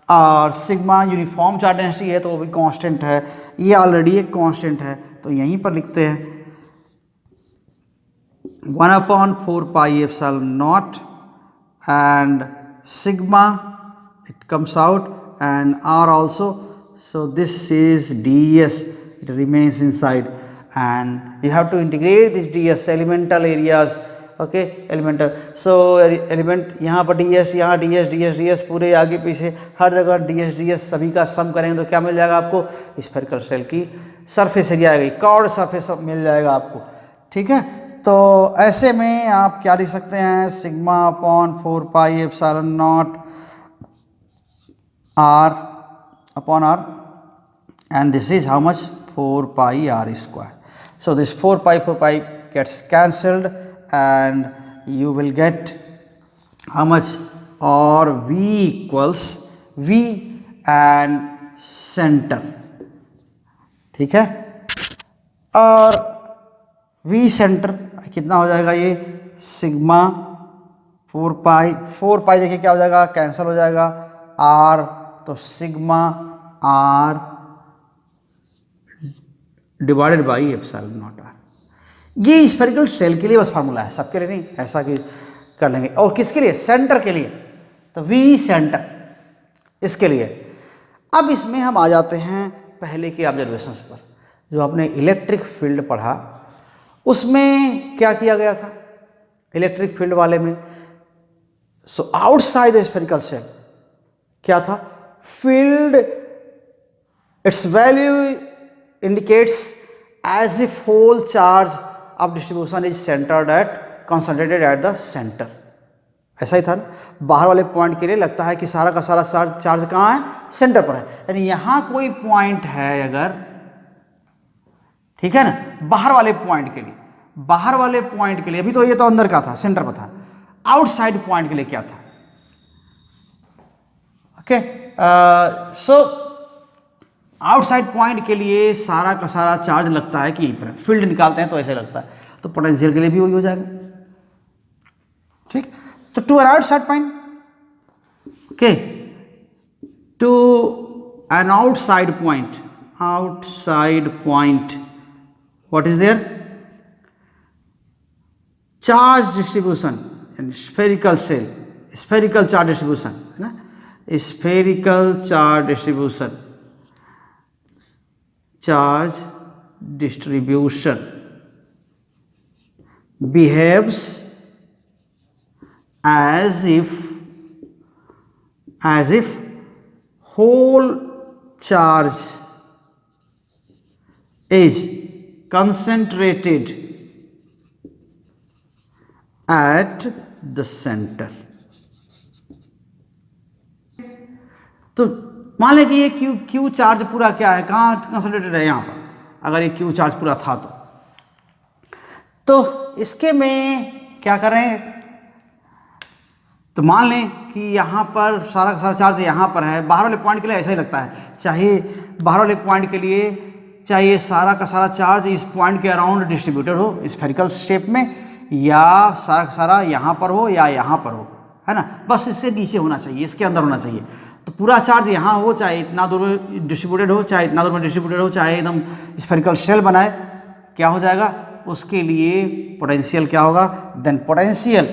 और सिग्मा यूनिफॉर्म चार्ज डेंसिटी है तो वो भी कांस्टेंट है, ये ऑलरेडी एक कांस्टेंट है, तो यहीं पर लिखते हैं 1/4 pi epsilon naught and sigma, it comes out, and r also, so this is ds, it remains inside, and you have to integrate this ds elemental areas, okay, elemental, so element यहाँ पर ds, यहाँ ds पूरे आगे पीछे हर जगह ds सभी का सम करेंगे तो क्या मिल जाएगा आपको, स्फेरिकल शेल की सरफेस एरिया आएगी, कर्व्ड सरफेस मिल जाएगा आपको, ठीक है। तो ऐसे में आप क्या लिख सकते हैं, sigma upon 4 pi epsilon not r upon r and this is how much 4 pi r square, so this 4 pi gets cancelled and you will get how much, or v equals v and center, ठीक है, और v centre कितना हो जाएगा, ये sigma 4 पाई देखिए क्या हो जाएगा, कैंसिल हो जाएगा, r तो sigma r divided by epsilon not r, ये स्फेरिकल शेल के लिए बस फार्मूला है, सबके लिए नहीं, ऐसा कि कर लेंगे, और किसके लिए, सेंटर के लिए, तो v सेंटर इसके लिए। अब इसमें हम आ जाते हैं पहले के ऑब्जर्वेशंस पर, जो आपने इलेक्ट्रिक फील्ड पढ़ा उसमें क्या किया गया था, इलेक्ट्रिक फील्ड वाले में, so outside the spherical shell क्या था, field its value indicates as if whole charge of distribution is centered at concentrated at the center, ऐसा ही था ना, बाहर वाले पॉइंट के लिए लगता है कि सारा का सारा चार्ज कहाँ है, सेंटर पर है, यानी यहाँ कोई पॉइंट है अगर, ठीक है ना, बाहर वाले पॉइंट के लिए, अभी तो ये तो अंदर का था, सेंटर पर था, आउटसाइड पॉइंट के लिए क्या था, ओके। सो आउटसाइड पॉइंट के लिए सारा का सारा चार्ज लगता है कि यहीं पर फील्ड निकालते हैं तो ऐसे लगता है, तो पोटेंशियल के लिए भी वही हो जाएगा। ठीक, तो to an outside point, okay, to an outside point, what is there, charge distribution यानी spherical shell, spherical charge distribution है ना, spherical charge distribution, charge distribution behaves as if whole charge is concentrated at the center। तो मान लें कि ये Q charge पूरा क्या है, कहाँ कंसंट्रेटेड है, यहाँ पर। अगर ये क्यू चार्ज पूरा था तो इसके में क्या करें, तो मान लें कि यहाँ पर सारा का सारा चार्ज यहाँ पर है। बाहर वाले पॉइंट के लिए ऐसा ही लगता है, चाहे बाहर वाले पॉइंट के लिए चाहे सारा का सारा चार्ज इस पॉइंट के अराउंड डिस्ट्रीब्यूटेड हो स्फेरिकल शेप में, या सारा का सारा यहाँ पर हो या यहाँ पर हो, है ना, बस इससे नीचे होना चाहिए, इसके अंदर होना चाहिए। तो पूरा चार्ज यहाँ हो, चाहे इतना दूर में डिस्ट्रीब्यूटेड हो, चाहे इतना दूर में डिस्ट्रीब्यूटेड हो, चाहे एकदम स्फेरिकल शेल बनाए, क्या हो जाएगा, उसके लिए पोटेंशियल क्या होगा, देन पोटेंशियल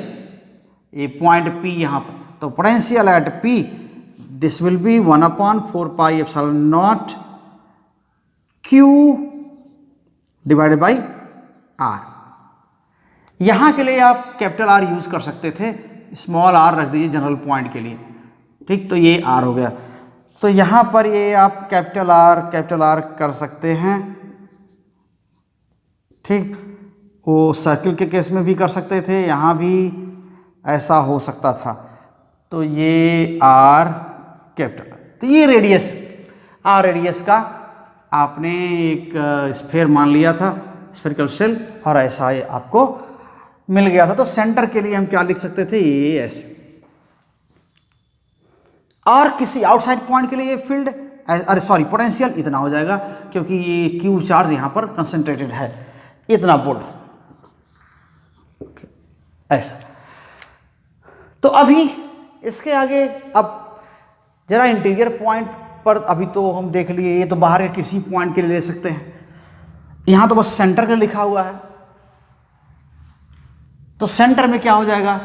ये पॉइंट P यहाँ पर, तो potential at P this will be 1/4πε0 Q divided by R। यहाँ के लिए आप कैपिटल R यूज कर सकते थे, स्मॉल r रख दीजिए जनरल पॉइंट के लिए, ठीक, तो ये R हो गया। तो यहाँ पर ये आप कैपिटल R कर सकते हैं, ठीक, वो सर्किल के केस में भी कर सकते थे, यहाँ भी ऐसा हो सकता था। तो ये R कैपिटल, तो ये रेडियस, R रेडियस का आपने एक स्फेयर मान लिया था, स्फेरिकल शेल, और ऐसा ये आपको मिल गया था। तो सेंटर के लिए हम क्या लिख सकते थे, ये ऐसे। और किसी आउटसाइड पॉइंट के लिए ये फील्ड, अरे सॉरी, पोटेंशियल इतना हो जाएगा, क्योंकि ये क्यू चार्ज यहाँ पर कंसंट्रेटेड है, इतना बोल्ड, ऐसा। तो अभी इसके आगे अब जरा इंटीरियर पॉइंट पर, अभी तो हम देख लिए, ये तो बाहर के किसी पॉइंट के लिए ले सकते हैं, यहां तो बस सेंटर के लिखा हुआ है। तो सेंटर में क्या हो जाएगा,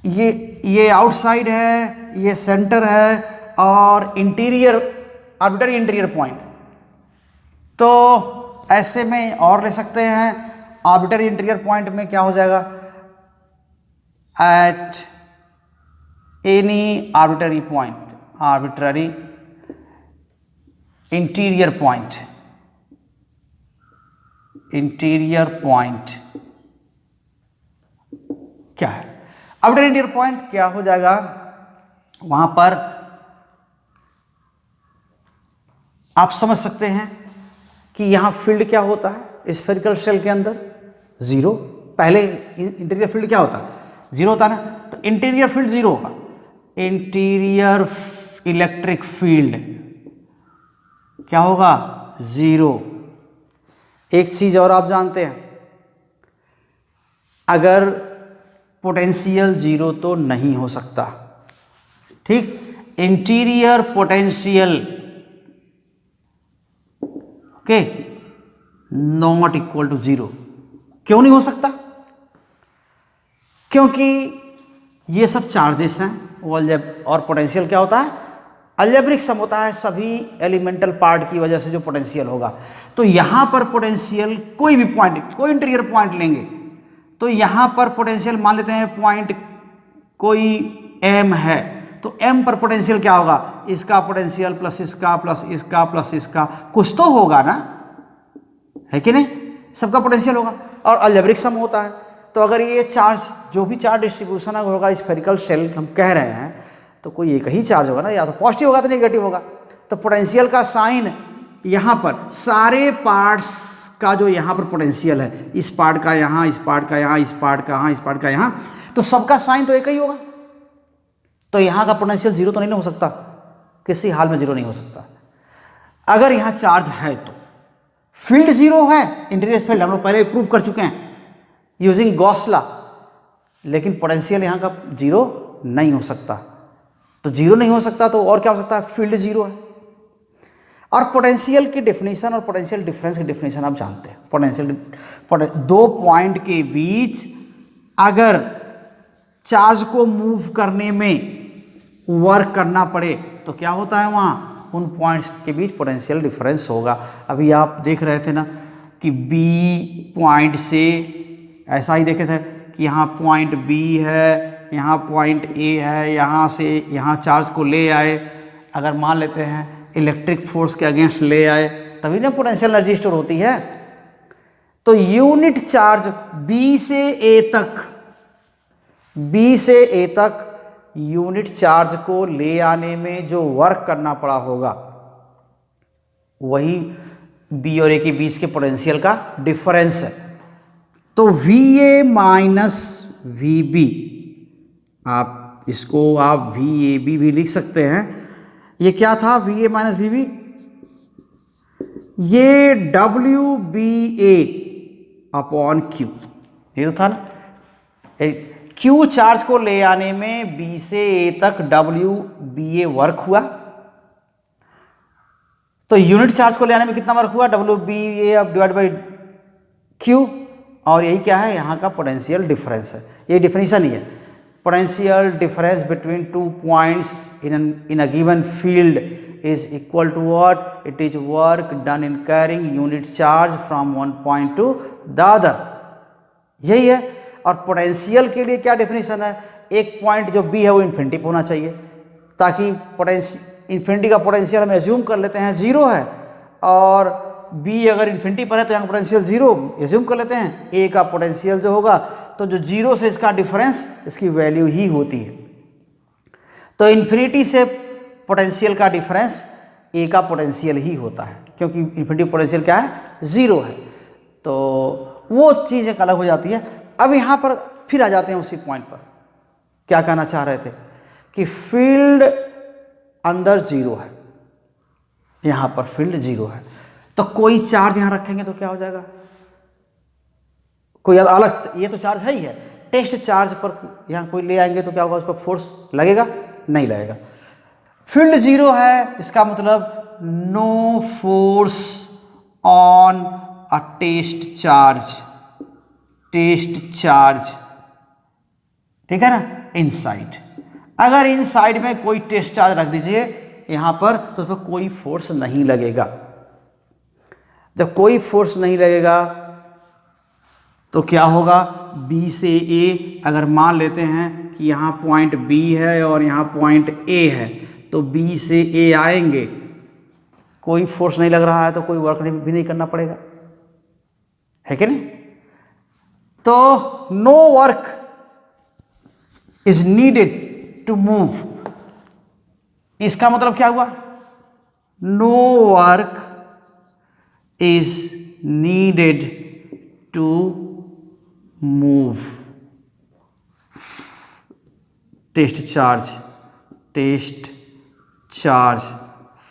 ये आउटसाइड है, ये सेंटर है, और इंटीरियर, आर्बिट्ररी इंटीरियर पॉइंट, तो ऐसे में और ले सकते हैं। आर्बिट्ररी इंटीरियर पॉइंट में क्या हो जाएगा, at any arbitrary point, arbitrary interior point, interior point क्या है, आर्बिट्ररी इंटीरियर पॉइंट क्या हो जाएगा, वहां पर आप समझ सकते हैं कि यहां फील्ड क्या होता है स्फेरिकल शेल के अंदर, जीरो। पहले इंटीरियर फील्ड क्या होता है, जीरो होता है ना, तो इंटीरियर फील्ड जीरो होगा। इंटीरियर इलेक्ट्रिक फील्ड क्या होगा, जीरो। एक चीज और आप जानते हैं, अगर पोटेंशियल जीरो तो नहीं हो सकता, ठीक, interior potential okay not equal to zero. क्यों नहीं हो सकता, क्योंकि ये सब चार्जेस हैं, और पोटेंशियल क्या होता है, अलजेब्रिक सम होता है सभी एलिमेंटल पार्ट की वजह से जो पोटेंशियल होगा। तो यहां पर पोटेंशियल कोई भी पॉइंट, कोई इंटीरियर पॉइंट लेंगे, तो यहां पर पोटेंशियल मान लेते हैं पॉइंट कोई m है, तो m पर पोटेंशियल क्या होगा, इसका पोटेंशियल प्लस इसका प्लस इसका प्लस इसका, कुछ तो होगा ना, है कि नहीं, सबका पोटेंशियल होगा, और अलजेब्रिक सम होता है। तो अगर ये चार्ज, जो भी चार्ज डिस्ट्रीब्यूशन होगा स्फेरिकल शेल हम कह रहे हैं, तो कोई एक ही चार्ज होगा ना, या तो पॉजिटिव होगा तो नेगेटिव होगा। तो पोटेंशियल का साइन यहाँ पर सारे पार्ट्स का जो यहाँ पर पोटेंशियल है, इस पार्ट का यहाँ, इस पार्ट का यहाँ, इस पार्ट का यहाँ, इस पार्ट का यहाँ, तो सबका साइन तो एक ही होगा। तो यहाँ का पोटेंशियल जीरो तो नहीं हो सकता, किसी हाल में जीरो नहीं हो सकता। अगर यहाँ चार्ज है तो फील्ड जीरो है, इंटीरियर फील्ड हम लोग पहले प्रूव कर चुके हैं यूजिंग गॉस लॉ, लेकिन पोटेंशियल यहाँ का जीरो नहीं हो सकता। तो जीरो नहीं हो सकता तो और क्या हो सकता है, फील्ड जीरो है। और पोटेंशियल की डेफिनेशन और पोटेंशियल डिफरेंस की डेफिनेशन आप जानते हैं। पोटेंशियल दो पॉइंट के बीच अगर चार्ज को मूव करने में वर्क करना पड़े तो क्या होता है, वहाँ उन पॉइंट्स के बीच पोटेंशियल डिफरेंस होगा। अभी आप देख रहे थे ना कि बी पॉइंट से ऐसा ही देखे थे कि यहाँ पॉइंट बी है, यहाँ पॉइंट ए है, यहाँ से यहाँ चार्ज को ले आए, अगर मान लेते हैं इलेक्ट्रिक फोर्स के अगेंस्ट ले आए तभी ना पोटेंशियल एनर्जी स्टोर होती है। तो यूनिट चार्ज बी से ए तक यूनिट चार्ज को ले आने में जो वर्क करना पड़ा होगा वही बी और ए के बीच के पोटेंशियल का डिफरेंस है। तो V A minus V B, आप इसको आप वी ए बी भी लिख सकते हैं। ये क्या था, V A minus V B, ये W B A upon Q, ये तो था ना। क्यू चार्ज को ले आने में बी से ए तक डब्ल्यू बी ए वर्क हुआ, तो यूनिट चार्ज को ले आने में कितना वर्क हुआ, W B A divide by Q, और यही क्या है, यहाँ का पोटेंशियल डिफरेंस है। ये डिफिनीशन ही है, potential difference between two points in a given field is equal to what, it is work done in carrying unit charge from one point to the other, यही है। और पोटेंशियल के लिए क्या डेफिनेशन है, एक पॉइंट जो बी है वो इन्फिनिटी पे होना चाहिए, ताकि इन्फिनिटी का पोटेंशियल हम एज्यूम कर लेते हैं जीरो है, और बी अगर इन्फिनिटी पर है तो यहाँ का पोटेंशियल जीरो एज्यूम कर लेते हैं, ए का पोटेंशियल जो होगा तो जो जीरो से इसका डिफरेंस इसकी वैल्यू ही होती है। तो इन्फिनिटी से पोटेंशियल का डिफरेंस ए का पोटेंशियल ही होता है, क्योंकि इन्फिनिटी पोटेंशियल क्या है, जीरो है। तो वो चीज़ एक अलग हो जाती है। अब यहाँ पर फिर आ जाते हैं उसी पॉइंट पर, क्या कहना चाह रहे थे कि फील्ड अंदर जीरो है, यहाँ पर फील्ड जीरो है, तो कोई चार्ज यहाँ रखेंगे तो क्या हो जाएगा, कोई अलग, ये तो चार्ज है ही है, टेस्ट चार्ज पर यहाँ कोई ले आएंगे तो क्या होगा, उस पर फोर्स लगेगा, नहीं लगेगा। फील्ड जीरो है, इसका मतलब no force on a test charge, ठीक है ना, इनसाइड। अगर इनसाइड में कोई टेस्ट चार्ज रख दीजिए यहां पर, तो उस पर कोई फोर्स नहीं लगेगा। जब कोई फोर्स नहीं लगेगा तो क्या होगा, बी से ए, अगर मान लेते हैं कि यहाँ पॉइंट बी है और यहाँ पॉइंट ए है, तो बी से ए आएंगे, कोई फोर्स नहीं लग रहा है तो कोई वर्क भी नहीं करना पड़ेगा, है कि नहीं। तो no work is needed to move, इसका मतलब क्या हुआ, no work is needed to move test charge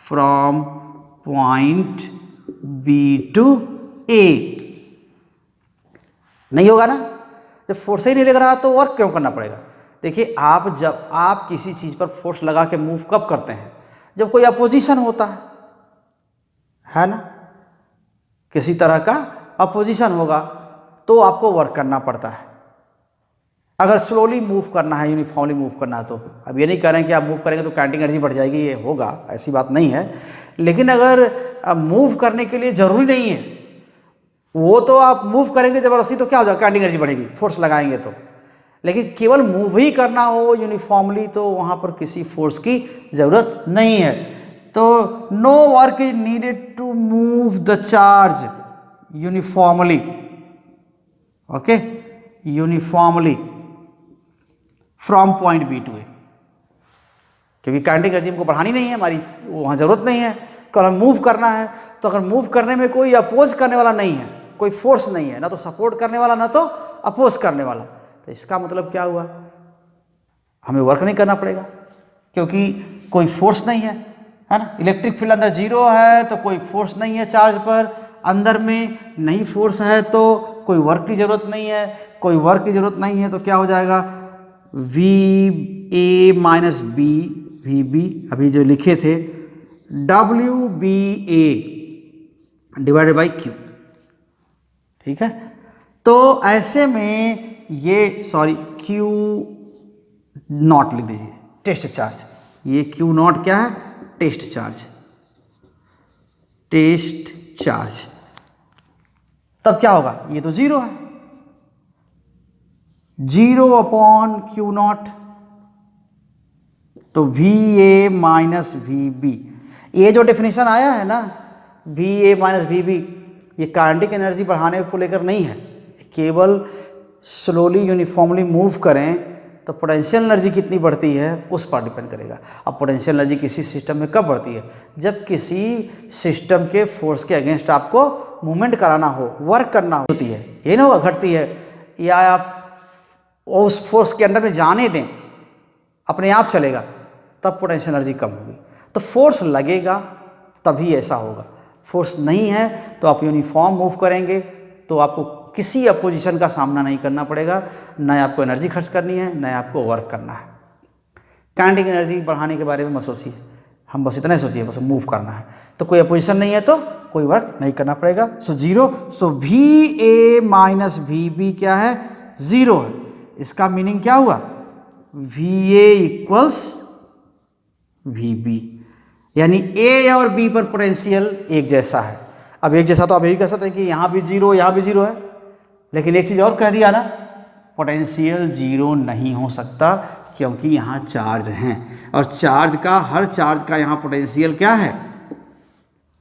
from point B to A, नहीं होगा ना। जब फोर्स ही नहीं लग रहा तो वर्क क्यों करना पड़ेगा। देखिए, जब आप किसी चीज़ पर फोर्स लगा के मूव कब करते हैं, जब कोई अपोजिशन होता है ना, किसी तरह का अपोजिशन होगा तो आपको वर्क करना पड़ता है। अगर स्लोली मूव करना है, यूनिफॉर्मली मूव करना है, तो अब ये नहीं कह रहे हैं कि आप मूव करेंगे तो काइनेटिक एनर्जी बढ़ जाएगी, ये होगा, ऐसी बात नहीं है। लेकिन अगर मूव करने के लिए ज़रूरी नहीं है, वो तो आप मूव करेंगे ज़बरदस्ती तो क्या हो जाएगा, काइनेटिक एनर्जी बढ़ेगी, फोर्स लगाएंगे तो। लेकिन केवल मूव ही करना हो यूनिफॉर्मली तो वहाँ पर किसी फोर्स की ज़रूरत नहीं है। तो no work is needed to move the charge uniformly, okay, uniformly from point B to A, क्योंकि काइनेटिक एनर्जी हमको बढ़ानी नहीं है, हमारी वहाँ ज़रूरत नहीं है। कल हम मूव करना है तो अगर मूव करने में कोई अपोज करने वाला नहीं है, कोई फोर्स नहीं है, ना तो सपोर्ट करने वाला ना तो अपोज करने वाला, तो इसका मतलब क्या हुआ, हमें वर्क नहीं करना पड़ेगा, क्योंकि कोई फोर्स नहीं है। है ना। इलेक्ट्रिक फील्ड अंदर जीरो है तो कोई फोर्स नहीं है चार्ज पर, अंदर में नहीं फोर्स है तो कोई वर्क की ज़रूरत नहीं है, कोई वर्क की ज़रूरत नहीं है तो क्या हो जाएगा, V A minus B V B, अभी जो लिखे थे W B A divided by Q. ठीक है, तो ऐसे में ये सॉरी क्यू नॉट लिख दीजिए, टेस्ट चार्ज। ये क्यू नॉट क्या है, टेस्ट चार्ज, टेस्ट चार्ज। तब क्या होगा, ये तो जीरो है, जीरो अपॉन क्यू नॉट, तो V A minus V B. ये जो डेफिनेशन आया है ना V A minus V B, ये काइनेटिक एनर्जी बढ़ाने को लेकर नहीं है, केवल स्लोली यूनिफॉर्मली मूव करें तो पोटेंशियल एनर्जी कितनी बढ़ती है उस पर डिपेंड करेगा। अब पोटेंशियल एनर्जी किसी सिस्टम में कब बढ़ती है, जब किसी सिस्टम के फोर्स के अगेंस्ट आपको मूवमेंट कराना हो, वर्क करना होती है, ये ना होगा घटती है, या आप उस फोर्स के अंडर में जाने दें अपने आप चलेगा, तब पोटेंशियल एनर्जी कम होगी। तो फोर्स लगेगा तभी ऐसा होगा, फोर्स नहीं है तो आप यूनिफॉर्म मूव करेंगे तो आपको किसी अपोजिशन का सामना नहीं करना पड़ेगा, न आपको एनर्जी खर्च करनी है न आपको वर्क करना है। काइनेटिक एनर्जी बढ़ाने के बारे में मत सोचिए, हम बस इतना ही सोचिए बस मूव करना है, तो कोई अपोजिशन नहीं है तो कोई वर्क नहीं करना पड़ेगा। So zero, so V A minus V B क्या है, जीरो है। इसका मीनिंग क्या हुआ, V A equals V B, यानी ए और बी पर पोटेंशियल एक जैसा है। अब एक जैसा तो आप यही कह सकते हैं कि यहाँ भी जीरो यहाँ भी जीरो है, लेकिन एक चीज़ और कह दिया ना, पोटेंशियल जीरो नहीं हो सकता क्योंकि यहाँ चार्ज हैं, और चार्ज का, हर चार्ज का यहाँ पोटेंशियल क्या है,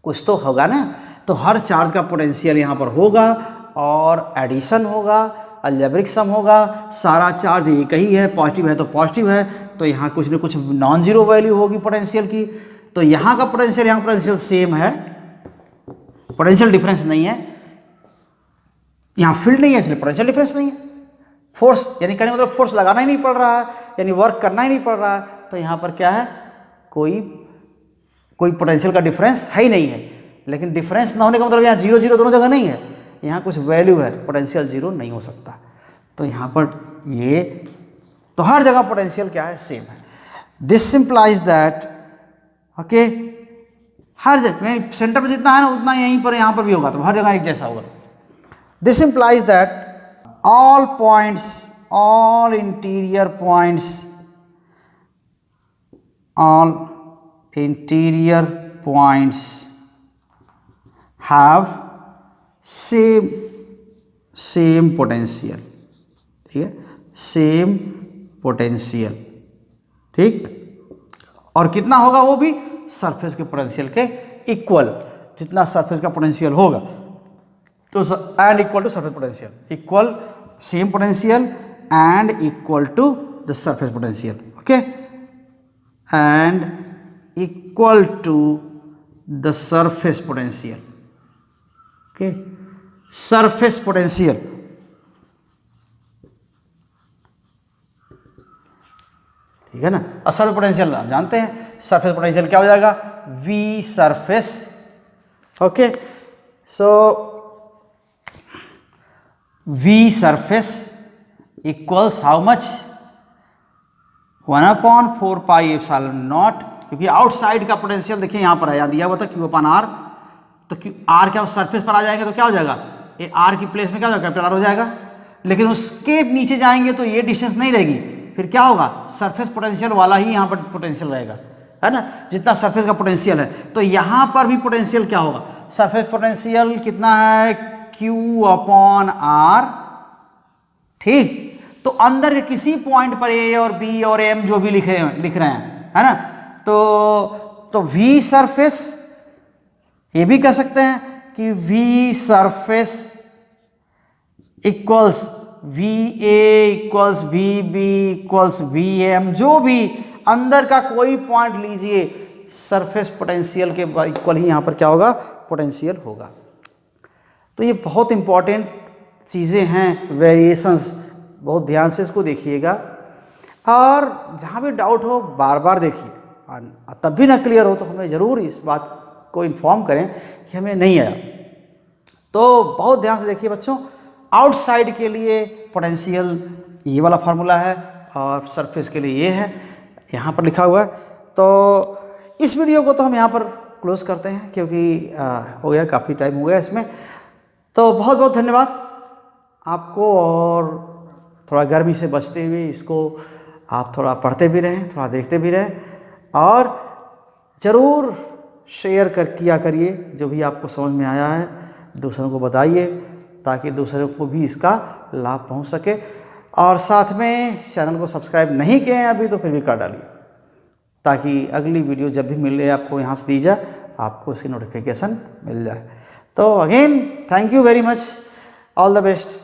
कुछ तो होगा ना, तो हर चार्ज का पोटेंशियल यहाँ पर होगा और एडिशन होगा, अलजेब्रिक सम होगा, सारा चार्ज एक ही है, पॉजिटिव है तो पॉजिटिव है, तो यहाँ कुछ न कुछ नॉन जीरो वैल्यू होगी पोटेंशियल की, तो यहाँ का पोटेंशियल यहाँ पोटेंशियल सेम है, पोटेंशियल डिफरेंस नहीं है, यहाँ फील्ड नहीं है इसलिए पोटेंशियल डिफरेंस नहीं है। फोर्स यानी कहने मतलब फोर्स लगाना ही नहीं पड़ रहा है, यानी वर्क करना ही नहीं पड़ रहा है, तो यहाँ पर क्या है, कोई पोटेंशियल का डिफरेंस है ही नहीं है। लेकिन डिफरेंस ना होने का मतलब यहाँ जीरो जीरो दोनों जगह नहीं है, यहाँ कुछ वैल्यू है, पोटेंशियल जीरो नहीं हो सकता। तो यहाँ पर ये, तो हर जगह पोटेंशियल क्या है, सेम है। दिस सिंप्लाइज दैट, ओके, हर जगह सेंटर पर जितना है ना उतना यहीं पर यहाँ पर भी होगा, तो हर जगह एक जैसा होगा। This implies that all points, all interior points, all interior points have same potential, ठीक है, सेम पोटेंशियल, ठीक, और कितना होगा वो भी सरफेस के पोटेंशियल के इक्वल, जितना सरफेस का पोटेंशियल होगा तो and equal to surface potential, equal same potential and equal to the surface potential, okay, and equal to the surface potential, okay, surface potential, ठीक है ना। और सरफेस पोटेंशियल आप जानते हैं, सरफेस पोटेंशियल क्या हो जाएगा, V surface, okay, so V surface equals how much, 1/4 pi epsilon naught, क्योंकि आउटसाइड का पोटेंशियल देखिए यहाँ पर आया दिया हुआ था Q/R, तो R क्या सरफेस पर आ जाएगा तो क्या हो जाएगा, ये R की प्लेस में क्या हो जाएगा, कैपिटल R हो जाएगा, लेकिन उसके नीचे जाएंगे तो ये डिस्टेंस नहीं रहेगी, फिर क्या होगा, सरफेस पोटेंशियल वाला ही यहाँ पर पोटेंशियल रहेगा, है ना, जितना सरफेस का पोटेंशियल है, तो यहाँ पर भी पोटेंशियल क्या होगा, सरफेस पोटेंशियल कितना है, Q/R, ठीक। तो अंदर के किसी पॉइंट पर ए और बी और एम जो भी लिख रहे हैं, है ना, तो वी सरफेस, ये भी कह सकते हैं कि V surface equals V A equals V B equals V M, जो भी अंदर का कोई पॉइंट लीजिए, सरफेस पोटेंशियल के इक्वल ही यहाँ पर क्या होगा, पोटेंशियल होगा। तो ये बहुत इंपॉर्टेंट चीज़ें हैं, वेरिएशंस, बहुत ध्यान से इसको देखिएगा, और जहाँ भी डाउट हो बार बार देखिए, तब भी ना क्लियर हो तो हमें ज़रूर इस बात को इन्फॉर्म करें कि हमें नहीं आया। तो बहुत ध्यान से देखिए बच्चों, आउटसाइड के लिए पोटेंशियल ये वाला फार्मूला है और सरफेस के लिए ये है, यहाँ पर लिखा हुआ है। तो इस वीडियो को तो हम यहाँ पर क्लोज करते हैं क्योंकि हो गया, काफ़ी टाइम हो गया इसमें। तो बहुत बहुत धन्यवाद आपको, और थोड़ा गर्मी से बचते हुए इसको आप थोड़ा पढ़ते भी रहें, थोड़ा देखते भी रहें, और ज़रूर शेयर किया करिए जो भी आपको समझ में आया है, दूसरों को बताइए ताकि दूसरों को भी इसका लाभ पहुंच सके। और साथ में चैनल को सब्सक्राइब नहीं किए हैं अभी तो फिर भी कर डालिए, ताकि अगली वीडियो जब भी मिले आपको यहाँ से दी जाए आपको इसकी नोटिफिकेशन मिल जाए। तो again thank you very much, all the best.